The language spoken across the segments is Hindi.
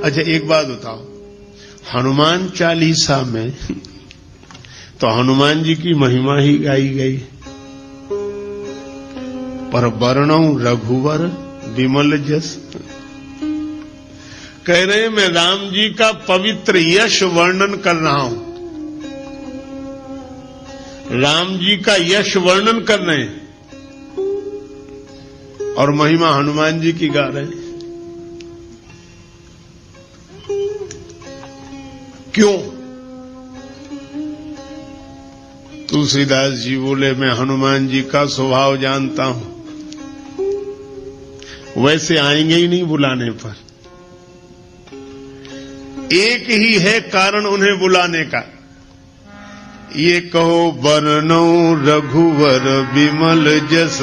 अच्छा एक बात बताओ, हनुमान चालीसा में तो हनुमान जी की महिमा ही गाई गई, पर वर्णौ रघुवर विमल जस। कह रहे मैं राम जी का पवित्र यश वर्णन कर रहा हूं, राम जी का यश वर्णन कर रहे हैं और महिमा हनुमान जी की गा रहे हैं। क्यों? तुलसीदास जी बोले मैं हनुमान जी का स्वभाव जानता हूं, वैसे आएंगे ही नहीं बुलाने पर। एक ही है कारण उन्हें बुलाने का, ये कहो वर्णौ रघुवर विमल जस।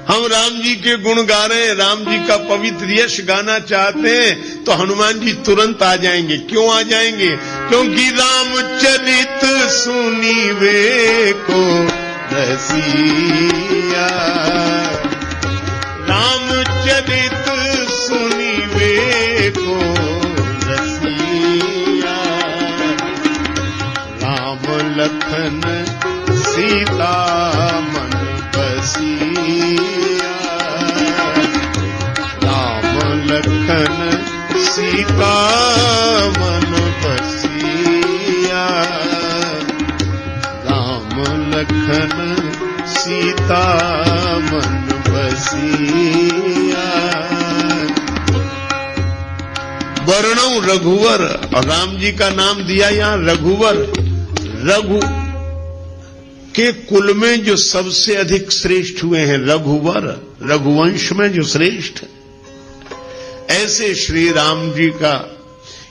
हम राम जी के गुण गा रहे हैं, राम जी का पवित्र यश गाना चाहते हैं तो हनुमान जी तुरंत आ जाएंगे। क्यों आ जाएंगे? क्योंकि रामचरित सुनीवे को रसिया, रामचरित सुनीवे को रसिया, राम लखन सीता मन बसिया, राम लखन सीता मन बसिया, राम लखन सीता मन बसिया। वर्णौ रघुवर, और राम जी का नाम दिया यहां रघुवर। रघु के कुल में जो सबसे अधिक श्रेष्ठ हुए हैं रघुवर, रघुवंश में जो श्रेष्ठ, ऐसे श्री राम जी का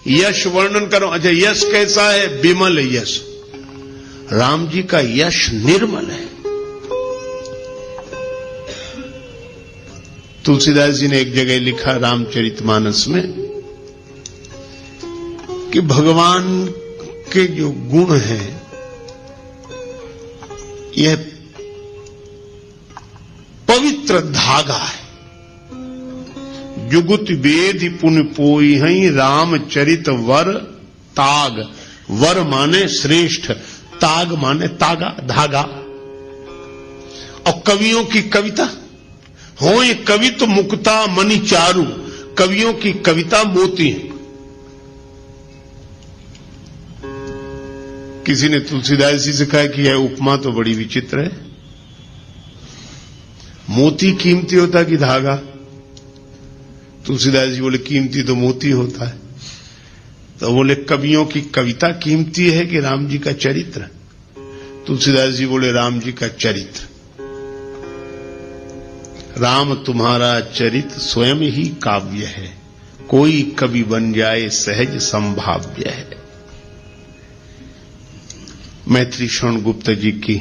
यश वर्णन करो। अच्छा यश कैसा है? विमल यश। राम जी का यश निर्मल है। तुलसीदास जी ने एक जगह लिखा रामचरितमानस में कि भगवान के जो गुण हैं यह पवित्र धागा है। जुगुत वेद पुन पोई हई रामचरित वर ताग। वर माने श्रेष्ठ, ताग माने तागा, धागा। और कवियों की कविता हो ये कवित मुक्ता मणि चारु, कवियों की कविता मोती है। किसी ने तुलसीदास जी से कहा कि यह उपमा तो बड़ी विचित्र है, मोती कीमती होता कि धागा? तुलसीदास जी बोले कीमती तो मोती होता है। तो बोले कवियों की कविता कीमती है कि राम जी का चरित्र? तुलसीदास जी बोले राम जी का चरित्र। राम तुम्हारा चरित स्वयं ही काव्य है, कोई कवि बन जाए सहज संभाव्य है। मैत्री शरण गुप्त जी की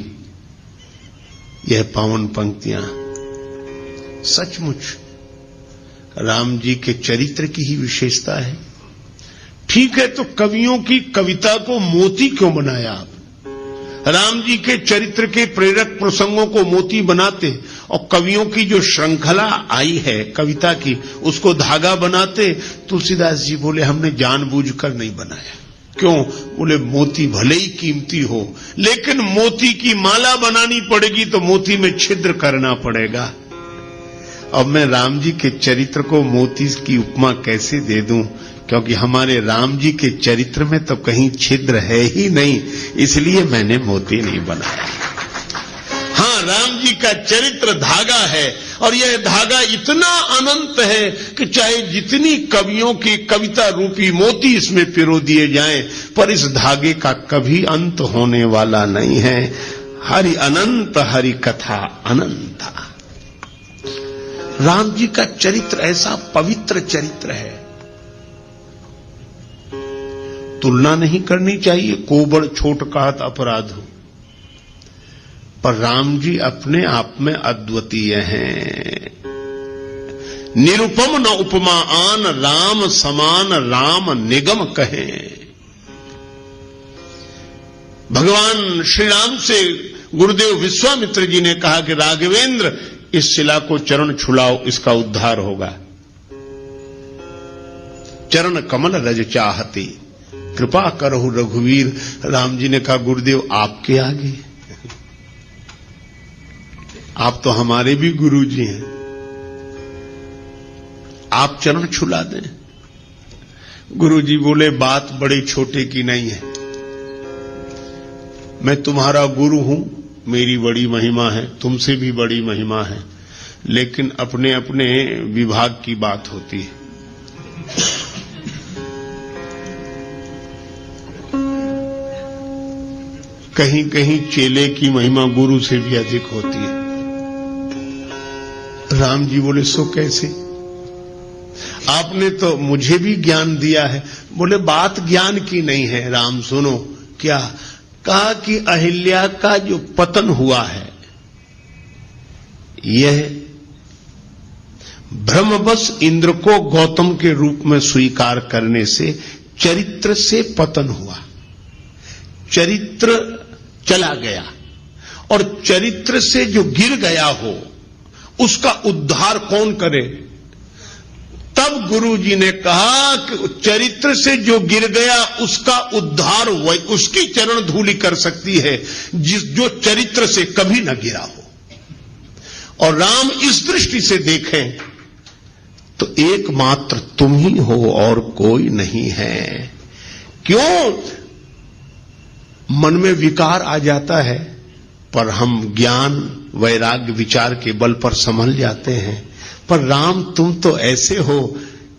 यह पावन पंक्तियां सचमुच राम जी के चरित्र की ही विशेषता है। ठीक है, तो कवियों की कविता को मोती क्यों बनाया आप? राम जी के चरित्र के प्रेरक प्रसंगों को मोती बनाते और कवियों की जो श्रृंखला आई है कविता की उसको धागा बनाते। तुलसीदास जी बोले हमने जानबूझकर नहीं बनाया। क्यों? बोले मोती भले ही कीमती हो, लेकिन मोती की माला बनानी पड़ेगी तो मोती में छिद्र करना पड़ेगा। अब मैं राम जी के चरित्र को मोती की उपमा कैसे दे दूं? क्योंकि हमारे राम जी के चरित्र में तो कहीं छिद्र है ही नहीं, इसलिए मैंने मोती नहीं बनाया। हाँ, राम जी का चरित्र धागा है और यह धागा इतना अनंत है कि चाहे जितनी कवियों की कविता रूपी मोती इसमें पिरो दिए जाएं, पर इस धागे का कभी अंत होने वाला नहीं है। हरि अनंत हरि कथा अनंता। राम जी का चरित्र ऐसा पवित्र चरित्र है, तुलना नहीं करनी चाहिए, कोबड़ छोट कहत अपराध हो। पर राम जी अपने आप में अद्वितीय हैं। निरुपम न उपमा आन, राम समान राम निगम कहें। भगवान श्री राम से गुरुदेव विश्वामित्र जी ने कहा कि राघवेंद्र इस शिला को चरण छुलाओ, इसका उद्धार होगा। चरण कमल रज चाहते, कृपा करहु रघुवीर। राम जी ने कहा गुरुदेव आपके आगे, आप तो हमारे भी गुरु जी हैं, आप चरण छुला दें। गुरु जी बोले बात बड़े छोटे की नहीं है, मैं तुम्हारा गुरु हूं, मेरी बड़ी महिमा है, तुमसे भी बड़ी महिमा है, लेकिन अपने अपने विभाग की बात होती है। कहीं कहीं चेले की महिमा गुरु से भी अधिक होती है। राम जी बोले सो कैसे? आपने तो मुझे भी ज्ञान दिया है। बोले बात ज्ञान की नहीं है राम, सुनो। क्या? कहा कि अहिल्या का जो पतन हुआ है यह भ्रमवश इंद्र को गौतम के रूप में स्वीकार करने से चरित्र से पतन हुआ, चरित्र चला गया, और चरित्र से जो गिर गया हो उसका उद्धार कौन करे? तब गुरु जी ने कहा कि चरित्र से जो गिर गया उसका उद्धार वही उसकी चरण धूलि कर सकती है जो चरित्र से कभी न गिरा हो। और राम इस दृष्टि से देखें तो एकमात्र तुम ही हो और कोई नहीं है। क्यों? मन में विकार आ जाता है पर हम ज्ञान वैराग्य विचार के बल पर संभल जाते हैं। पर राम तुम तो ऐसे हो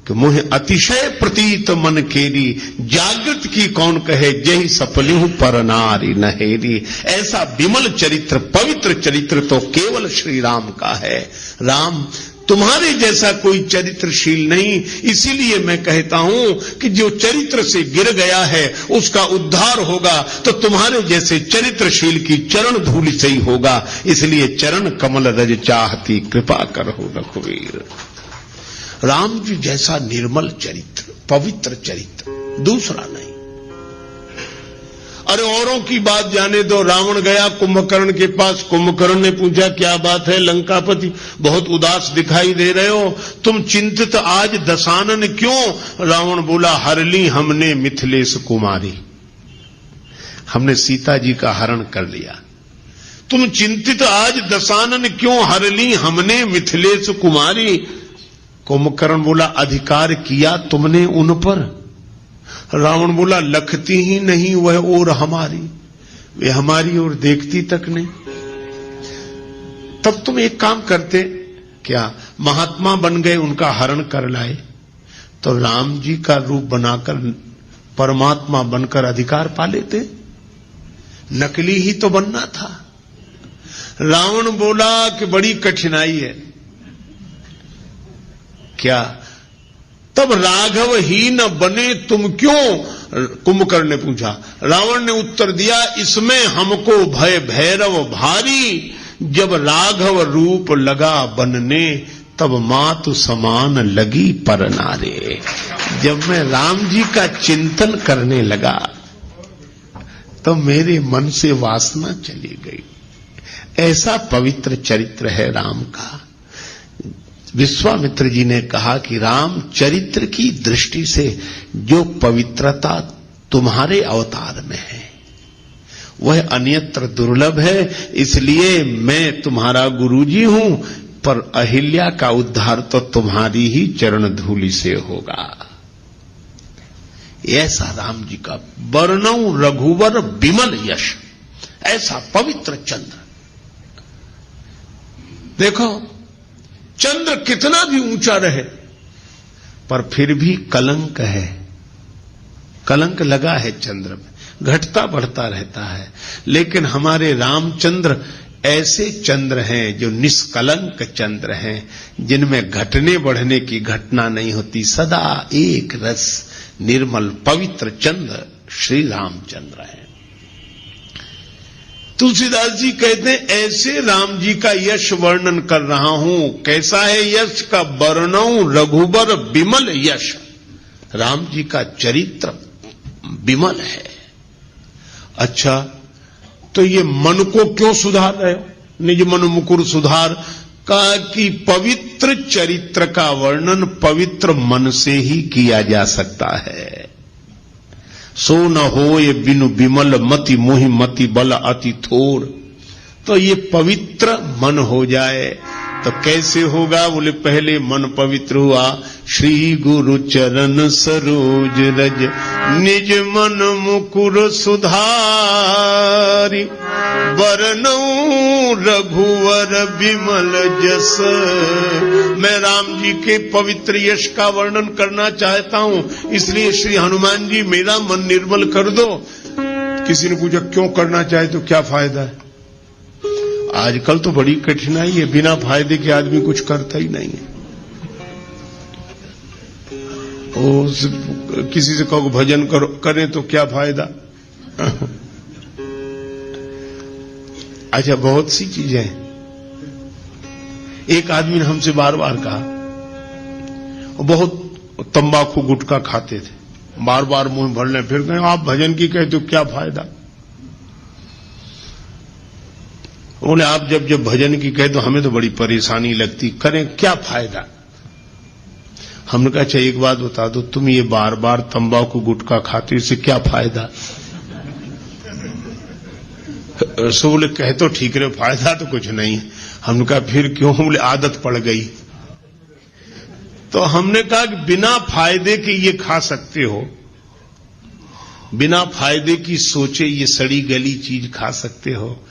कि मुझे अतिशय प्रतीत मन केरी, जागृत की कौन कहे जही सपलिहु पर नारी नहेरी। ऐसा विमल चरित्र, पवित्र चरित्र तो केवल श्री राम का है। राम तुम्हारे जैसा कोई चरित्रशील नहीं, इसीलिए मैं कहता हूं कि जो चरित्र से गिर गया है उसका उद्धार होगा तो तुम्हारे जैसे चरित्रशील की चरण धूलि से ही होगा। इसलिए चरण कमल रज चाहती, कृपा करहु रघुवीर। राम जी जैसा निर्मल चरित्र, पवित्र चरित्र दूसरा नहीं। अरे औरों की बात जाने दो। रावण गया कुंभकर्ण के पास, कुंभकर्ण ने पूछा क्या बात है लंकापति, बहुत उदास दिखाई दे रहे हो, तुम चिंतित आज दशानन क्यों? रावण बोला हर ली हमने मिथिलेश कुमारी, हमने सीता जी का हरण कर लिया। तुम चिंतित आज दशानन क्यों, हर ली हमने मिथिलेश कुमारी। कुंभकर्ण बोला अधिकार किया तुमने उन पर? रावण बोला लखती ही नहीं वह और हमारी, वे हमारी ओर देखती तक नहीं। तब तुम एक काम करते, क्या महात्मा बन गए, उनका हरण कर लाए, तो राम जी का रूप बनाकर परमात्मा बनकर अधिकार पा लेते। नकली ही तो बनना था। रावण बोला कि बड़ी कठिनाई है। क्या? तब राघव ही न बने तुम क्यों? कुंभकर्ण ने पूछा। रावण ने उत्तर दिया इसमें हमको भय भैरव भारी, जब राघव रूप लगा बनने तब मातु समान लगी पर नारे। जब मैं राम जी का चिंतन करने लगा तो मेरे मन से वासना चली गई। ऐसा पवित्र चरित्र है राम का। विश्वामित्र जी ने कहा कि राम चरित्र की दृष्टि से जो पवित्रता तुम्हारे अवतार में है वह अन्यत्र दुर्लभ है, इसलिए मैं तुम्हारा गुरुजी हूं, पर अहिल्या का उद्धार तो तुम्हारी ही चरण धूलि से होगा। ऐसा राम जी का वर्णौ रघुवर विमल यश, ऐसा पवित्र चंद्र। देखो चंद्र कितना भी ऊंचा रहे पर फिर भी कलंक है, कलंक लगा है चंद्र में, घटता बढ़ता रहता है। लेकिन हमारे रामचंद्र ऐसे चंद्र हैं जो निष्कलंक चंद्र हैं, जिनमें घटने बढ़ने की घटना नहीं होती, सदा एक रस निर्मल पवित्र चंद्र श्री रामचंद्र हैं। तुलसीदास जी कहते हैं ऐसे राम जी का यश वर्णन कर रहा हूं। कैसा है यश का? वर्णौ रघुबर विमल यश। राम जी का चरित्र विमल है। अच्छा तो ये मन को क्यों सुधार रहे हो? निज मन मुकुर सुधार, कहा कि पवित्र चरित्र का वर्णन पवित्र मन से ही किया जा सकता है। सो न होए बिनु विमल मति मोहि मति बल अति थोर। तो ये पवित्र मन हो जाए तो कैसे होगा? बोले पहले मन पवित्र हुआ, श्री गुरु चरण सरोज रज निज मन मुकुर सुधारी, बरनऊं रघुवर विमल जस। मैं राम जी के पवित्र यश का वर्णन करना चाहता हूं, इसलिए श्री हनुमान जी मेरा मन निर्मल कर दो। किसी ने पूछा क्यों करना चाहे तो क्या फायदा है? आजकल तो बड़ी कठिनाई है, बिना फायदे के आदमी कुछ करता ही नहीं है। किसी से कहो भजन करो, करें तो क्या फायदा? अच्छा, बहुत सी चीजें हैं। एक आदमी ने हमसे बार बार कहा, वो बहुत तंबाकू गुटखा खाते थे, बार बार मुंह भरने, फिर कहें आप भजन की कहे तो क्या फायदा? बोले आप जब भजन की कहे तो हमें तो बड़ी परेशानी लगती, करें क्या फायदा? हमने कहा अच्छा एक बात बता दो, तुम ये बार बार तंबाकू गुटखा खाते हो, इससे क्या फायदा? सो बोले कहे तो ठीक रहे, फायदा तो कुछ नहीं। हमने कहा फिर क्यों? बोले आदत पड़ गई। तो हमने कहा कि बिना फायदे के ये खा सकते हो, बिना फायदे की सोचे ये सड़ी गली चीज खा सकते हो,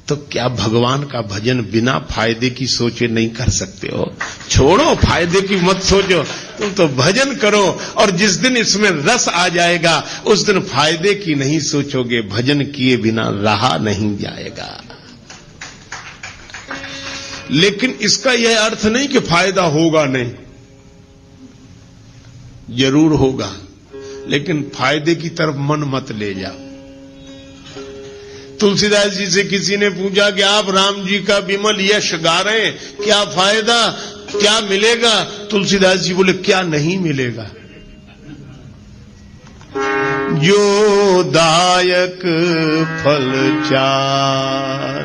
तो क्या भगवान का भजन बिना फायदे की सोचे नहीं कर सकते हो? छोड़ो फायदे की मत सोचो, तुम तो भजन करो, और जिस दिन इसमें रस आ जाएगा उस दिन फायदे की नहीं सोचोगे। भजन किए बिना रहा नहीं जाएगा। लेकिन इसका यह अर्थ नहीं कि फायदा होगा नहीं, जरूर होगा, लेकिन फायदे की तरफ मन मत ले जाओ। तुलसीदास जी से किसी ने पूछा कि आप राम जी का विमल यश गा रहे हैं, क्या फायदा, क्या मिलेगा? तुलसीदास जी बोले क्या नहीं मिलेगा? जो दायक फल चार,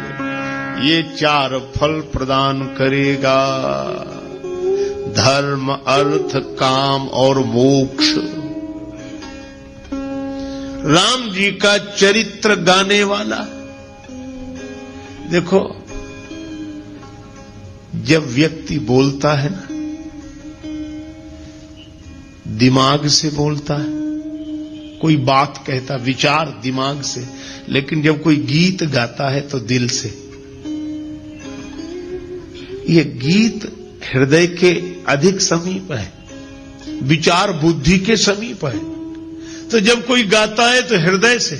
ये चार फल प्रदान करेगा, धर्म अर्थ काम और मोक्ष। राम जी का चरित्र गाने वाला, देखो जब व्यक्ति बोलता है ना, दिमाग से बोलता है, कोई बात कहता विचार दिमाग से, लेकिन जब कोई गीत गाता है तो दिल से। ये गीत हृदय के अधिक समीप है, विचार बुद्धि के समीप है। तो जब कोई गाता है तो हृदय से।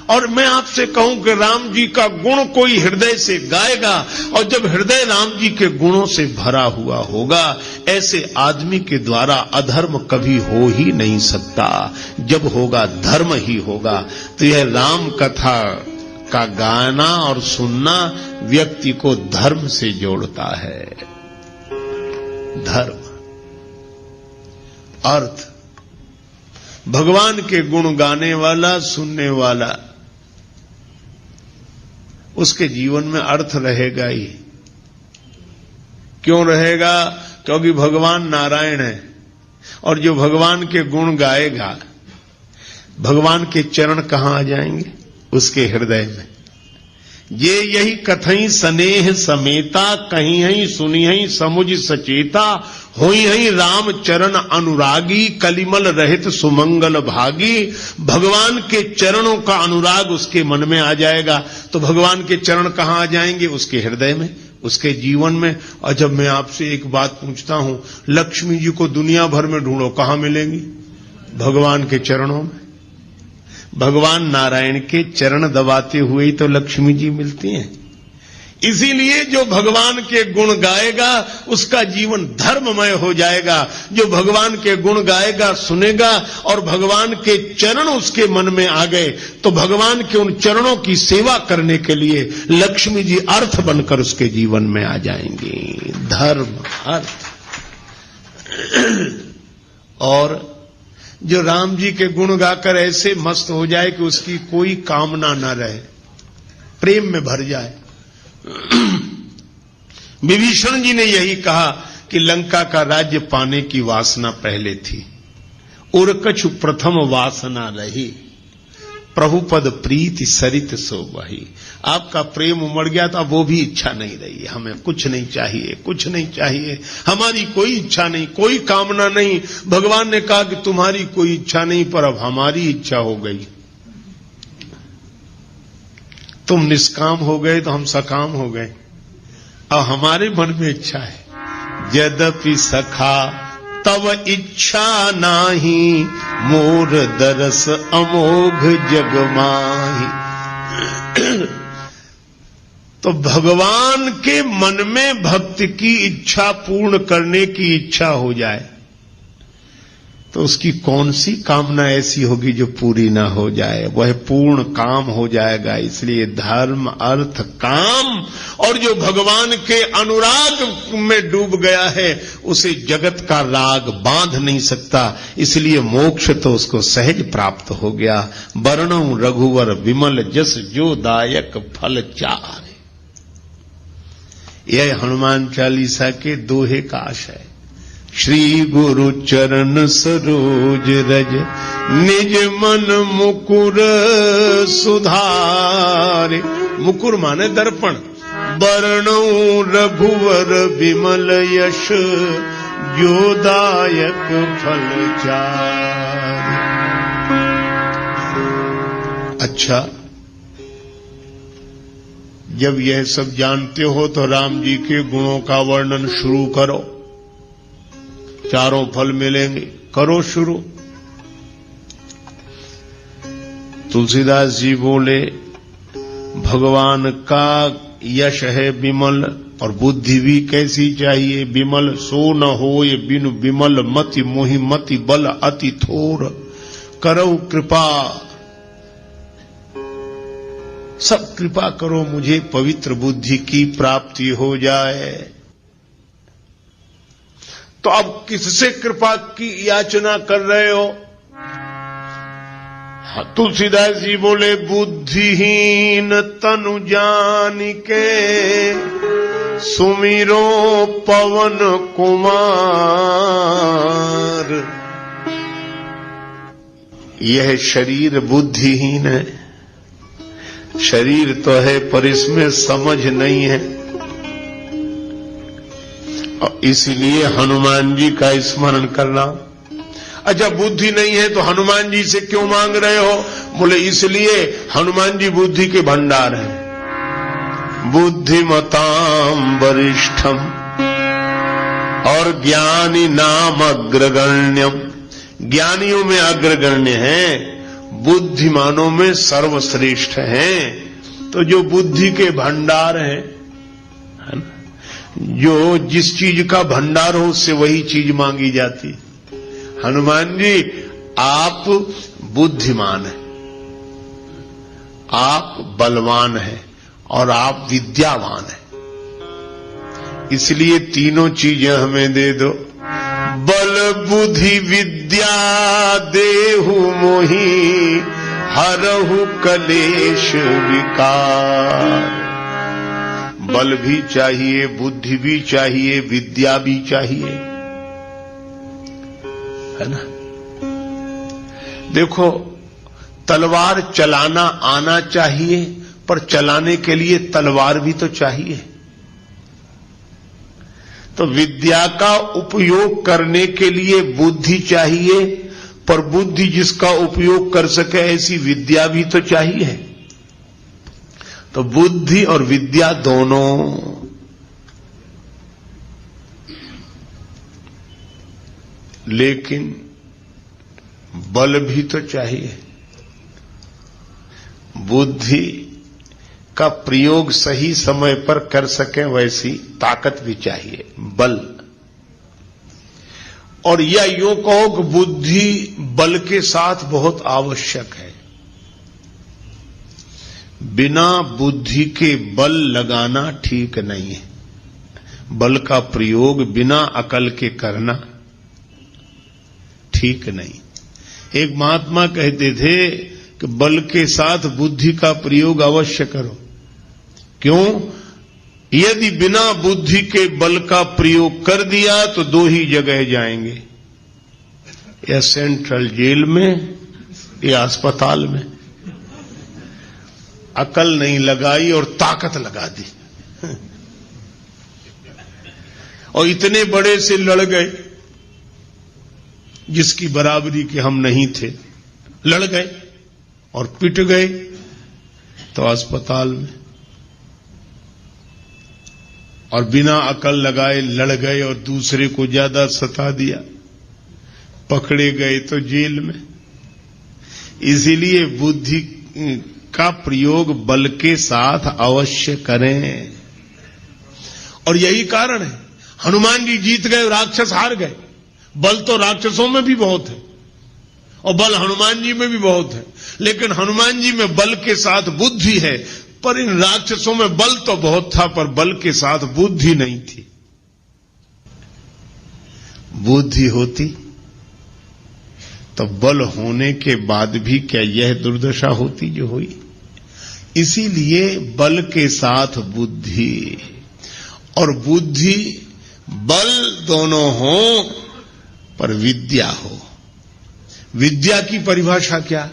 और मैं आपसे कहूं कि राम जी का गुण कोई हृदय से गाएगा, और जब हृदय राम जी के गुणों से भरा हुआ होगा, ऐसे आदमी के द्वारा अधर्म कभी हो ही नहीं सकता। जब होगा धर्म ही होगा। तो यह राम कथा का गाना और सुनना व्यक्ति को धर्म से जोड़ता है। धर्म, अर्थ, भगवान के गुण गाने वाला, सुनने वाला, उसके जीवन में अर्थ रहेगा ही। क्यों रहेगा? क्योंकि भगवान नारायण है, और जो भगवान के गुण गाएगा, भगवान के चरण कहां आ जाएंगे? उसके हृदय में। ये यही कथई स्नेह समेता, कहीं हई सुनी हई समुझ सचेता, होई हई राम चरण अनुरागी, कलिमल रहित सुमंगल भागी। भगवान के चरणों का अनुराग उसके मन में आ जाएगा। तो भगवान के चरण कहां आ जाएंगे? उसके हृदय में, उसके जीवन में। और जब मैं आपसे एक बात पूछता हूं, लक्ष्मी जी को दुनिया भर में ढूंढो, कहां मिलेंगी? भगवान के चरणों में। भगवान नारायण के चरण दबाते हुए ही तो लक्ष्मी जी मिलती हैं। इसीलिए जो भगवान के गुण गाएगा उसका जीवन धर्ममय हो जाएगा। जो भगवान के गुण गाएगा, सुनेगा, और भगवान के चरण उसके मन में आ गए, तो भगवान के उन चरणों की सेवा करने के लिए लक्ष्मी जी अर्थ बनकर उसके जीवन में आ जाएंगी। धर्म, अर्थ। और जो राम जी के गुण गाकर ऐसे मस्त हो जाए कि उसकी कोई कामना न रहे, प्रेम में भर जाए, विभीषण जी ने यही कहा कि लंका का राज्य पाने की वासना पहले थी, और कछु प्रथम वासना रही, प्रभुपद प्रीति सरित सो वही। आपका प्रेम उमड़ गया था, वो भी इच्छा नहीं रही, हमें कुछ नहीं चाहिए, कुछ नहीं चाहिए, हमारी कोई इच्छा नहीं, कोई कामना नहीं। भगवान ने कहा कि तुम्हारी कोई इच्छा नहीं, पर अब हमारी इच्छा हो गई। तुम निष्काम हो गए तो हम सकाम हो गए, अब हमारे मन में इच्छा है। यद्यपि सखा तव इच्छा नाही, मोर दरस अमोघ जग माही। तो भगवान के मन में भक्त की इच्छा पूर्ण करने की इच्छा हो जाए तो उसकी कौन सी कामना ऐसी होगी जो पूरी ना हो जाए, वह पूर्ण काम हो जाएगा। इसलिए धर्म अर्थ काम, और जो भगवान के अनुराग में डूब गया है उसे जगत का राग बांध नहीं सकता। इसलिए मोक्ष तो उसको सहज प्राप्त हो गया। वर्णौ रघुवर विमल जस जो दायक फल चारे। यह हनुमान चालीसा के दोहे का आशय है। श्री गुरु चरण सरोज रज निज मन मुकुर सुधारे। मुकुर माने दर्पण। वर्णौ रघुवर विमल यश जो दायक फल चारे। अच्छा, जब यह सब जानते हो तो राम जी के गुणों का वर्णन शुरू करो। चारों फल मिलेंगे, करो शुरू। तुलसीदास जी बोले भगवान का यश है विमल, और बुद्धि भी कैसी चाहिए विमल। सो न होय बिनु विमल मति, मोहि मति बल अति थोर। करो कृपा, सब कृपा करो मुझे पवित्र बुद्धि की प्राप्ति हो जाए। तो अब किससे कृपा की याचना कर रहे हो? तुलसीदास जी बोले बुद्धिहीन तनु जान के सुमिरो पवन कुमार। यह शरीर बुद्धिहीन है, शरीर तो है पर इसमें समझ नहीं है, और इसलिए हनुमान जी का स्मरण करना। अच्छा, बुद्धि नहीं है तो हनुमान जी से क्यों मांग रहे हो? बोले इसलिए हनुमान जी बुद्धि के भंडार हैं। बुद्धिमताम वरिष्ठम और ज्ञानी नाम अग्रगण्यम। ज्ञानियों में अग्रगण्य हैं, बुद्धिमानों में सर्वश्रेष्ठ हैं। तो जो बुद्धि के भंडार हैं, है ना, जो जिस चीज का भंडार हो उससे वही चीज मांगी जाती। हनुमान जी आप बुद्धिमान हैं, आप बलवान हैं और आप विद्यावान हैं, इसलिए तीनों चीजें हमें दे दो। बल बुद्धि विद्या देहु मोहि, हरहु कलेश विकार। बल भी चाहिए, बुद्धि भी चाहिए, विद्या भी चाहिए, है ना। देखो, तलवार चलाना आना चाहिए, पर चलाने के लिए तलवार भी तो चाहिए। तो विद्या का उपयोग करने के लिए बुद्धि चाहिए, पर बुद्धि जिसका उपयोग कर सके ऐसी विद्या भी तो चाहिए। तो बुद्धि और विद्या दोनों, लेकिन बल भी तो चाहिए। बुद्धि का प्रयोग सही समय पर कर सके वैसी ताकत भी चाहिए, बल। और या यूं कहो कि बुद्धि बल के साथ बहुत आवश्यक है। बिना बुद्धि के बल लगाना ठीक नहीं है। बल का प्रयोग बिना अकल के करना ठीक नहीं। एक महात्मा कहते थे कि बल के साथ बुद्धि का प्रयोग अवश्य करो। क्यों? यदि बिना बुद्धि के बल का प्रयोग कर दिया तो दो ही जगह जाएंगे, या सेंट्रल जेल में या अस्पताल में। अकल नहीं लगाई और ताकत लगा दी, और इतने बड़े से लड़ गए जिसकी बराबरी के हम नहीं थे, लड़ गए और पिट गए तो अस्पताल में, और बिना अकल लगाए लड़ गए और दूसरे को ज्यादा सता दिया, पकड़े गए तो जेल में। इसीलिए बुद्धि का प्रयोग बल के साथ अवश्य करें, और यही कारण है हनुमान जी जीत गए, राक्षस हार गए। बल तो राक्षसों में भी बहुत है और बल हनुमान जी में भी बहुत है, लेकिन हनुमान जी में बल के साथ बुद्धि है, पर इन राक्षसों में बल तो बहुत था पर बल के साथ बुद्धि नहीं थी। बुद्धि होती तो बल होने के बाद भी क्या यह दुर्दशा होती जो हुई। इसीलिए बल के साथ बुद्धि, और बुद्धि बल दोनों हो पर विद्या हो। विद्या की परिभाषा क्या?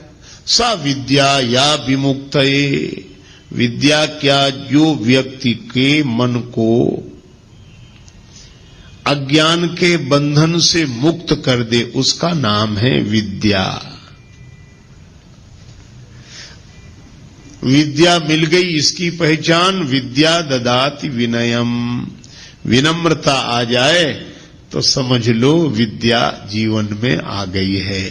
सा विद्या या विमुक्तये, विद्या क्या? जो व्यक्ति के मन को अज्ञान के बंधन से मुक्त कर दे, उसका नाम है विद्या। विद्या मिल गई, इसकी पहचान विद्या ददाति विनयम। विनम्रता आ जाए तो समझ लो विद्या जीवन में आ गई है।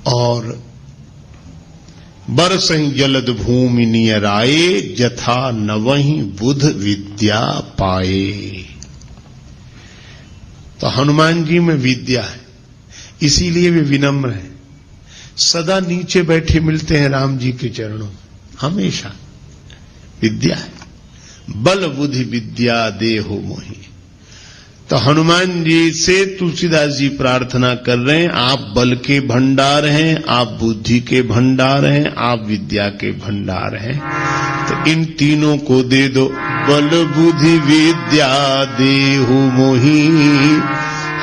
और बरसहि जलद भूमि नियराए, जथा नवहि बुध विद्या पाए। तो हनुमान जी में विद्या है, इसीलिए वे विनम्र हैं। सदा नीचे बैठे मिलते हैं राम जी के चरणों, हमेशा विद्या है। बल बुद्धि विद्या देहु मोहि। तो हनुमान जी से तुलसीदास जी प्रार्थना कर रहे हैं, आप बल के भंडार हैं, आप बुद्धि के भंडार हैं, आप विद्या के भंडार हैं, तो इन तीनों को दे दो। बल बुद्धि विद्या देहु मोहि,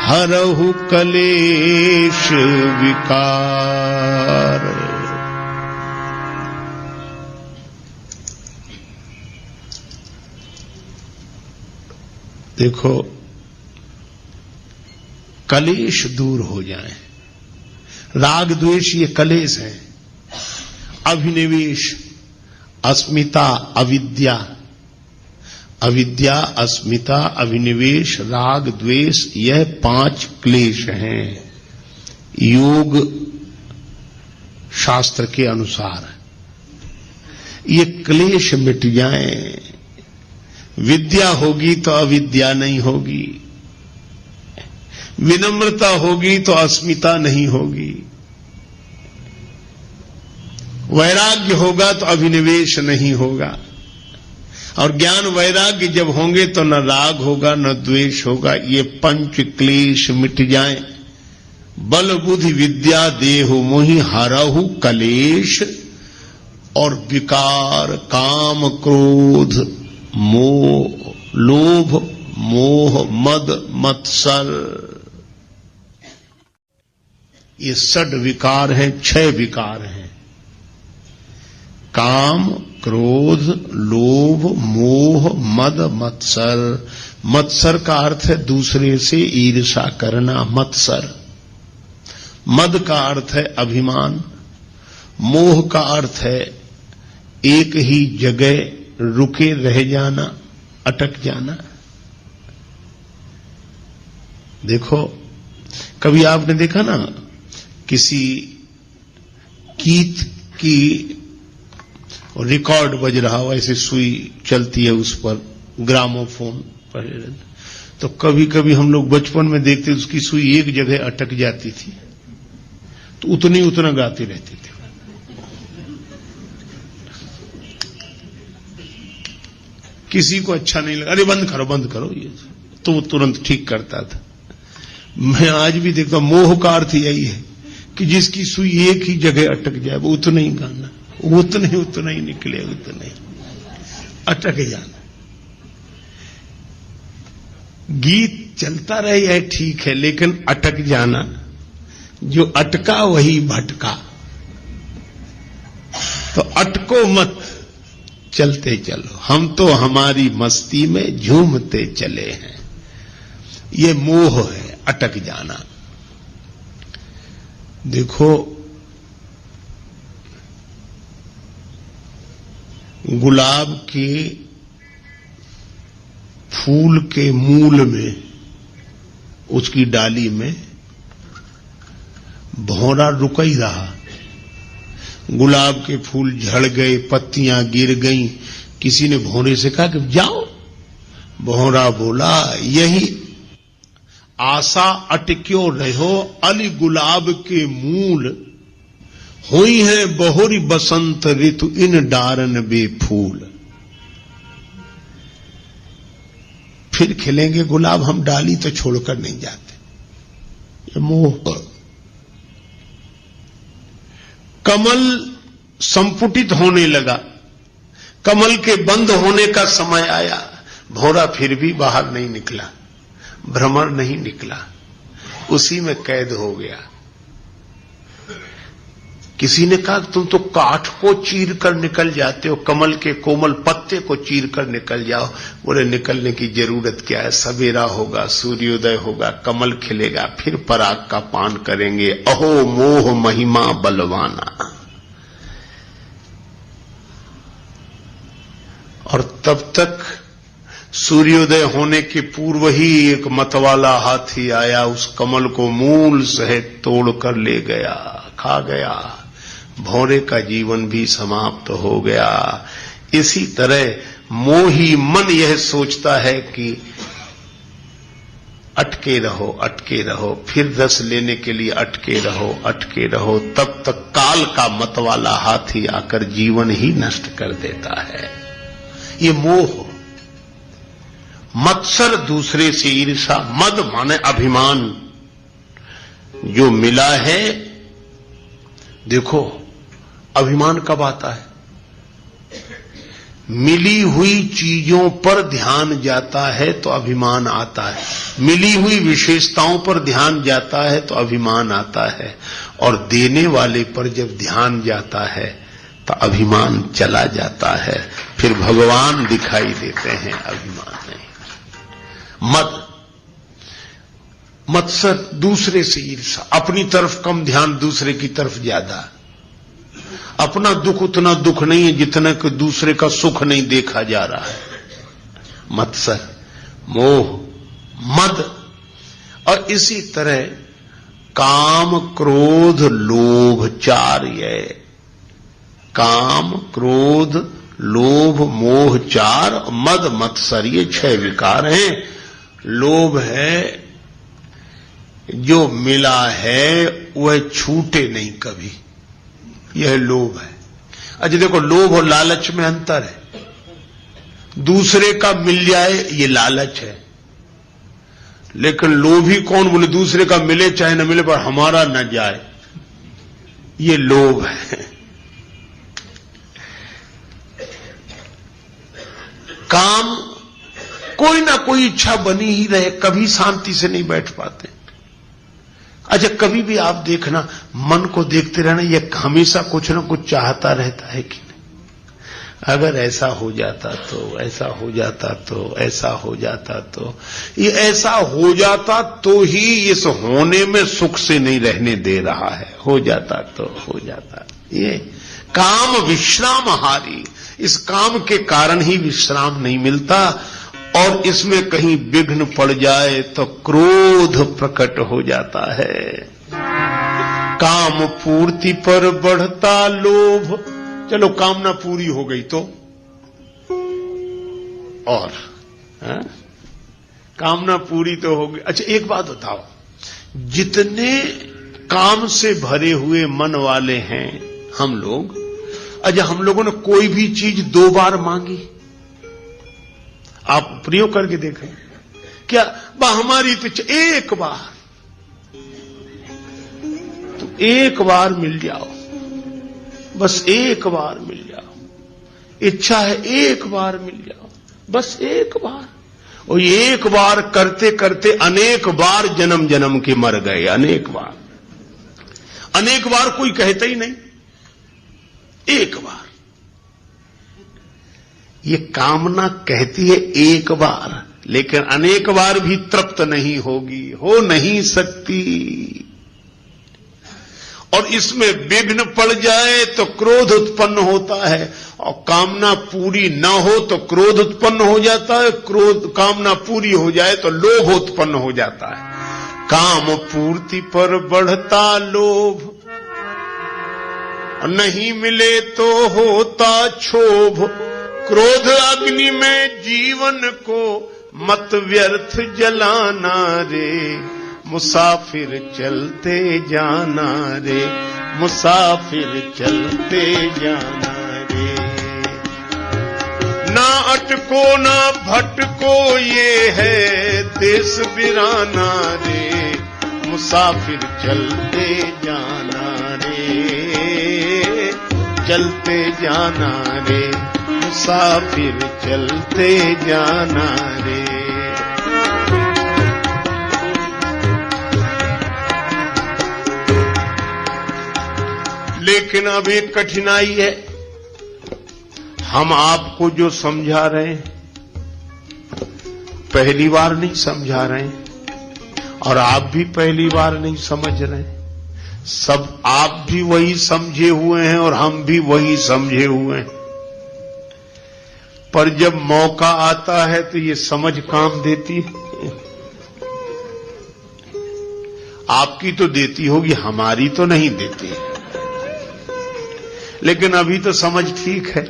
हरहु कलेश विकार। देखो, कलेश दूर हो जाए। राग द्वेष ये कलेश है। अभिनिवेश, अस्मिता, अविद्या, अविद्या, अस्मिता, अभिनिवेश, राग द्वेष, यह 5 क्लेश हैं योग शास्त्र के अनुसार। ये क्लेश मिट जाएं, विद्या होगी तो अविद्या नहीं होगी, विनम्रता होगी तो अस्मिता नहीं होगी, वैराग्य होगा तो अभिनिवेश नहीं होगा, और ज्ञान वैराग्य जब होंगे तो न राग होगा न द्वेष होगा। ये 5 क्लेश मिट जाएं। बल बुद्धि विद्या देहु मोहि, हरहु कलेश, और विकार, काम क्रोध मोह, लोभ मोह मद मत्सर, ये 6 विकार हैं, 6 विकार हैं। काम क्रोध लोभ मोह मद मत्सर। मत्सर का अर्थ है दूसरे से ईर्ष्या करना, मत्सर। मद का अर्थ है अभिमान। मोह का अर्थ है एक ही जगह रुके रह जाना, अटक जाना। देखो, कभी आपने देखा ना, किसी गीत की रिकॉर्ड बज रहा हो, ऐसे सुई चलती है उस पर, ग्रामोफोन पर, तो कभी कभी हम लोग बचपन में देखते उसकी सुई एक जगह अटक जाती थी तो उतना गाती रहती थी। किसी को अच्छा नहीं लगा, अरे बंद करो ये, तो वो तुरंत ठीक करता था। मैं आज भी देखता हूं, मोह का अर्थ यही है कि जिसकी सुई एक ही जगह अटक जाए वो उतना ही गाना, उतने उतना ही निकले, उतने अटक जाना। गीत चलता रहे यह ठीक है, लेकिन अटक जाना, जो अटका वही भटका। तो अटको मत, चलते चलो। हम तो हमारी मस्ती में झूमते चले हैं। ये मोह है, अटक जाना। देखो, गुलाब के फूल के मूल में, उसकी डाली में भौरा रुक ही रहा। गुलाब के फूल झड़ गए, पत्तियां गिर गईं। किसी ने भौरे से कहा कि जाओ। भौरा बोला, यही आशा अटक्यो रहो, अली गुलाब के मूल, हुई है बहुरी बसंत ऋतु इन डारन बेफूल। फिर खिलेंगे गुलाब, हम डाली तो छोड़कर नहीं जाते। ये मोह। कमल संपुटित होने लगा, कमल के बंद होने का समय आया। भौरा फिर भी बाहर नहीं निकला, भ्रमर नहीं निकला, उसी में कैद हो गया। किसी ने कहा तुम तो काठ को चीर कर निकल जाते हो, कमल के कोमल पत्ते को चीर कर निकल जाओ। बोले निकलने की जरूरत क्या है, सवेरा होगा, सूर्योदय होगा, कमल खिलेगा, फिर पराग का पान करेंगे। अहो मोह महिमा बलवाना। और तब तक सूर्योदय होने के पूर्व ही एक मतवाला हाथी आया, उस कमल को मूल सहित तोड़कर ले गया, खा गया। भौरे का जीवन भी समाप्त हो गया। इसी तरह मोही मन यह सोचता है कि अटके रहो, अटके रहो, फिर रस लेने के लिए अटके रहो, अटके रहो। तब तक काल का मतवाला हाथी आकर जीवन ही नष्ट कर देता है। ये मोह। मत्सर, दूसरे से ईर्षा। मद माने अभिमान। जो मिला है, देखो अभिमान कब आता है, मिली हुई चीजों पर ध्यान जाता है तो अभिमान आता है, मिली हुई विशेषताओं पर ध्यान जाता है तो अभिमान आता है, और देने वाले पर जब ध्यान जाता है तो अभिमान चला जाता है। फिर भगवान दिखाई देते हैं, अभिमान नहीं। मद, मत्सर, दूसरे से ईर्षा। अपनी तरफ कम ध्यान, दूसरे की तरफ ज्यादा। अपना दुख उतना दुख नहीं है जितना कि दूसरे का सुख नहीं देखा जा रहा है। मत्सर, मोह, मद। और इसी तरह काम, क्रोध, लोभ, चार। ये काम, क्रोध, लोभ, मोह चार, मद, मत्सर, ये 6 विकार हैं। लोभ है, जो मिला है वह छूटे नहीं कभी, यह लोभ है। अच्छा देखो, लोभ और लालच में अंतर है। दूसरे का मिल जाए ये लालच है, लेकिन लोभी कौन, बोले दूसरे का मिले चाहे न मिले पर हमारा न जाए, ये लोभ है। काम, कोई ना कोई इच्छा बनी ही रहे, कभी शांति से नहीं बैठ पाते। अच्छा कभी भी आप देखना, मन को देखते रहना, यह हमेशा कुछ ना कुछ चाहता रहता है कि नहीं। अगर ऐसा हो जाता तो, ऐसा हो जाता तो, ऐसा हो जाता तो, ये ऐसा हो जाता तो ही इस होने में सुख से नहीं रहने दे रहा है। हो जाता तो हो जाता। ये काम विश्रामहारी, इस काम के कारण ही विश्राम नहीं मिलता, और इसमें कहीं विघ्न पड़ जाए तो क्रोध प्रकट हो जाता है। काम पूर्ति पर बढ़ता लोभ। चलो कामना पूरी हो गई तो, और कामना पूरी तो हो गई। अच्छा एक बात बताओ, जितने काम से भरे हुए मन वाले हैं हम लोग, अच्छा हम लोगों ने कोई भी चीज 2 बार मांगी? आप प्रयोग करके देखें, क्या हमारी तो एक बार, तो एक बार मिल जाओ, बस एक बार मिल जाओ, इच्छा है एक बार मिल जाओ, बस एक बार। और ये एक बार करते करते अनेक बार जन्म जन्म के मर गए, अनेक बार। अनेक बार कोई कहता ही नहीं, एक बार। ये कामना कहती है एक बार, लेकिन अनेक बार भी तृप्त नहीं होगी, हो नहीं सकती। और इसमें विघ्न पड़ जाए तो क्रोध उत्पन्न होता है, और कामना पूरी न हो तो क्रोध उत्पन्न हो जाता है, कामना पूरी हो जाए तो लोभ उत्पन्न हो जाता है। काम पूर्ति पर बढ़ता लोभ, नहीं मिले तो होता क्षोभ। क्रोध अग्नि में जीवन को मत व्यर्थ जलाना रे, मुसाफिर चलते जाना रे, मुसाफिर चलते जाना रे। ना अटको ना भटको ये है देश बिराना रे, मुसाफिर चलते जाना रे, चलते जाना रे, मुसाफिर चलते जाना रे। लेकिन अब एक कठिनाई है, हम आपको जो समझा रहे हैं पहली बार नहीं समझा रहे हैं, और आप भी पहली बार नहीं समझ रहे हैं। सब आप भी वही समझे हुए हैं और हम भी वही समझे हुए हैं। पर जब मौका आता है तो ये समझ काम देती है। आपकी तो देती होगी, हमारी तो नहीं देती। लेकिन अभी तो समझ ठीक है,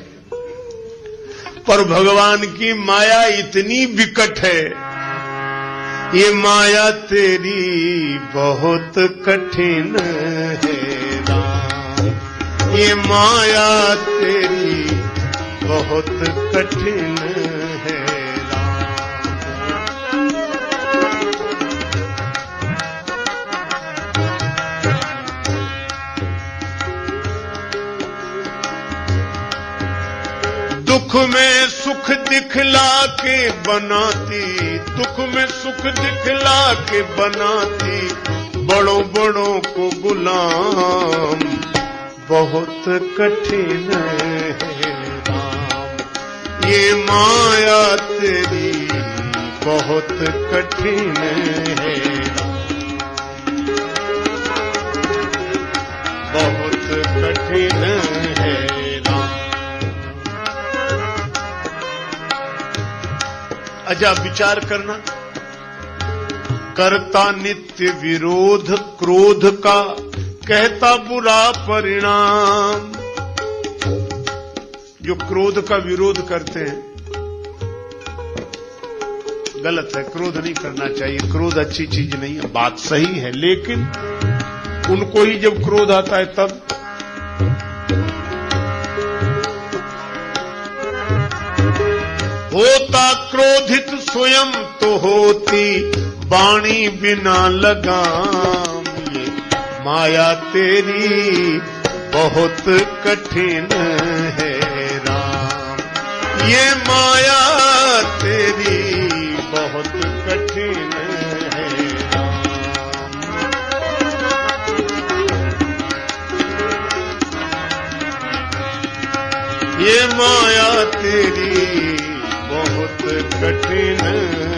पर भगवान की माया इतनी विकट है, ये माया तेरी बहुत कठिन है राम, ये माया तेरी बहुत कठिन है राम। दुख में सुख दिखला के बनाती, दुख में सुख दिखला के बनाती, बड़ों बड़ों को गुलाम बहुत कठिन है राम। ये माया तेरी बहुत कठिन है राम, बहुत कठिन है राम। अच्छा विचार करना, करता नित्य विरोध क्रोध का, कहता बुरा परिणाम। जो क्रोध का विरोध करते हैं गलत है, क्रोध नहीं करना चाहिए, क्रोध अच्छी चीज नहीं है, बात सही है। लेकिन उनको ही जब क्रोध आता है तब होता क्रोधित स्वयं तो होती, वाणी बिना लगाम। ये माया तेरी बहुत कठिन है राम, ये माया तेरी बहुत कठिन है राम। ये माया तेरी बहुत कठिन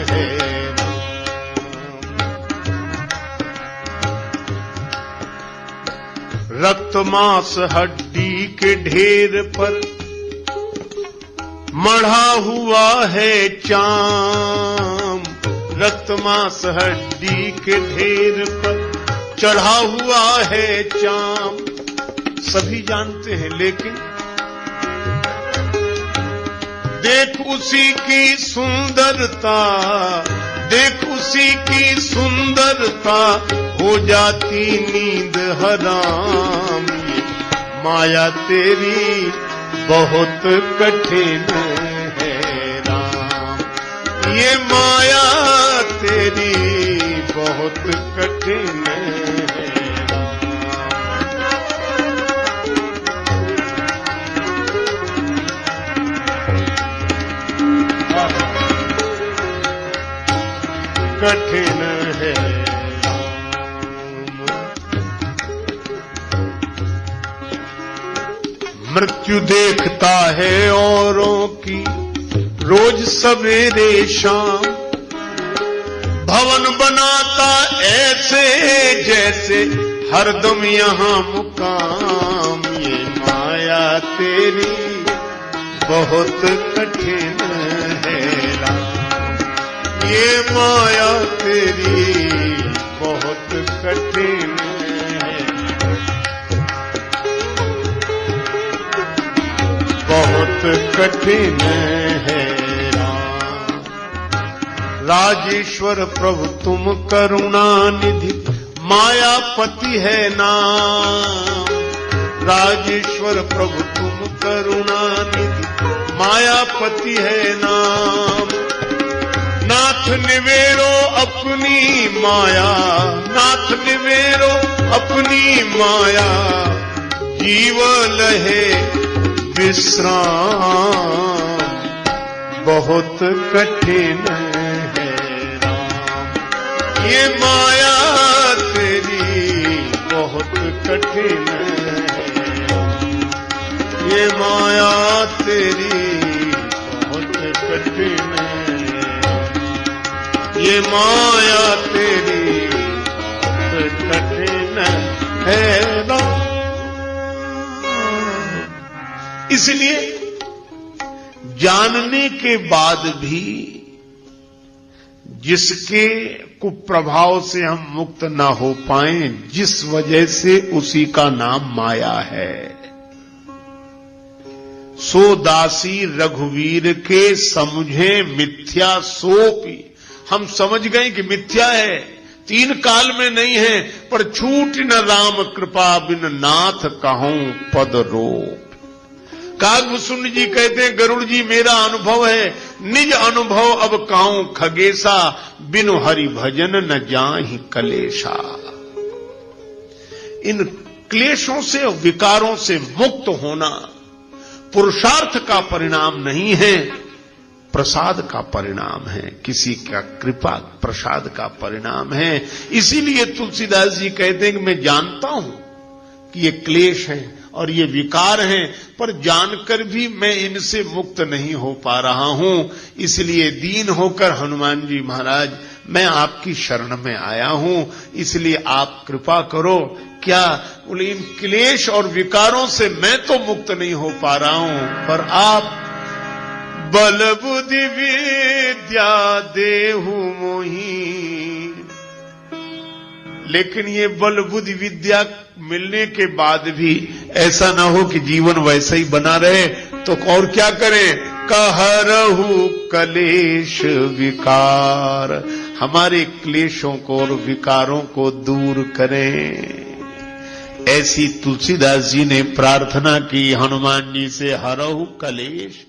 है राम। रक्त मांस हड्डी के ढेर पर मढ़ा हुआ है चाम। रक्त मांस हड्डी के ढेर पर चढ़ा हुआ है चाम। सभी जानते हैं, लेकिन देख उसी की सुंदरता, देख उसी की सुंदरता, हो जाती नींद हराम। ये माया तेरी बहुत कठिन है राम, ये माया तेरी बहुत कठिन है राम। कठिन है मृत्यु देखता है औरों की रोज सवेरे शाम भवन बनाता ऐसे जैसे हरदम यहाँ मुकाम ये माया तेरी बहुत कठिन है राम ये माया तेरी बहुत कठिन है बहुत कठिन है राम राजेश्वर प्रभु तुम करुणा निधि मायापति है नाम राजेश्वर प्रभु तुम करुणा निधि मायापति है नाम नाथ निवेरो अपनी माया नाथ निवेरो अपनी माया जीव लहे विश्राम बहुत कठिन है राम ये माया तेरी बहुत कठिन है ये माया तेरी बहुत कठिन है ये माया तेरी बहुत कठिन है राम इसलिए जानने के बाद भी जिसके कुप्रभाव से हम मुक्त न हो पाए जिस वजह से उसी का नाम माया है सो दासी रघुवीर के समझे मिथ्या सोपी हम समझ गए कि मिथ्या है तीन काल में नहीं है पर छूट न राम कृपा बिन नाथ कहूं पद रोप कागभूषण जी कहते हैं गरुड़ जी मेरा अनुभव है निज अनुभव अब कहूं खगेशा बिनु हरि भजन न जाहि कलेशा इन क्लेशों से और विकारों से मुक्त होना पुरुषार्थ का परिणाम नहीं है प्रसाद का परिणाम है किसी का कृपा प्रसाद का परिणाम है इसीलिए तुलसीदास जी कहते हैं कि मैं जानता हूं कि ये क्लेश है और ये विकार हैं पर जानकर भी मैं इनसे मुक्त नहीं हो पा रहा हूं इसलिए दीन होकर हनुमान जी महाराज मैं आपकी शरण में आया हूं इसलिए आप कृपा करो क्या बोले इन क्लेश और विकारों से मैं तो मुक्त नहीं हो पा रहा हूं पर आप बल बुद्धि विद्या देहु मोही लेकिन ये बल बुद्धि विद्या मिलने के बाद भी ऐसा ना हो कि जीवन वैसा ही बना रहे तो और क्या करें कहरहु कलेश विकार हमारे क्लेशों को और विकारों को दूर करें ऐसी तुलसीदास जी ने प्रार्थना की हनुमान जी से हरहु कलेश